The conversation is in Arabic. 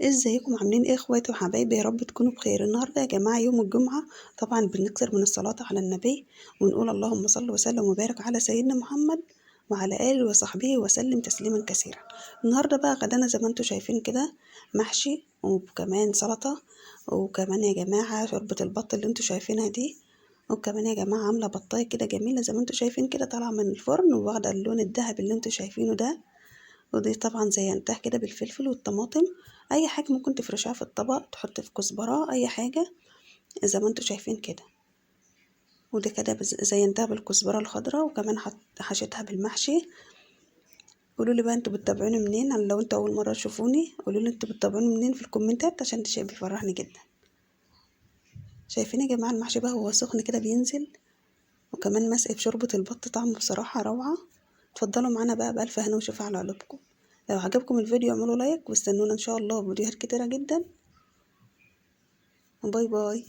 ازيكم عاملين ايه اخواتي وحبايبي؟ يا رب تكونوا بخير. النهارده يا جماعه يوم الجمعه، طبعا بنكثر من الصلاه على النبي ونقول اللهم صل وسلم وبارك على سيدنا محمد وعلى اله وصحبه وسلم تسليما كثيرا. النهارده بقى غدانا زي ما انتم شايفين كده، محشي وكمان سلطه، وكمان يا جماعه شوربه البط اللي انتم شايفينها دي، وكمان يا جماعه عامله بطايه كده جميله زي ما انتم شايفين كده طالعه من الفرن وواخده اللون الذهبي اللي انتم شايفينه ده. ودي طبعا زينتها كده بالفلفل والطماطم، اي حاجه ممكن تفرشها في الطبق، تحط في كزبره اي حاجه زي ما انتوا شايفين كده. ودي كده زينتها بالكزبره الخضراء، وكمان حشيتها بالمحشي. قولوا لي بقى انتوا بتتابعوني منين؟ لو انتوا اول مره تشوفوني قولوا لي انتوا بتتابعوني منين في الكومنتات، عشان ده شيء بيفرحني جدا. شايفين يا جماعه المحشي بقى هو سخن كده بينزل، وكمان مسقي بشوربه البط، طعمه بصراحه روعه. اتفضلوا معانا بقى بألف هنا وشفا على قلوبكم. لو عجبكم الفيديو اعملوا لايك واستنونا ان شاء الله فيديوهات كتيره جدا. باي باي.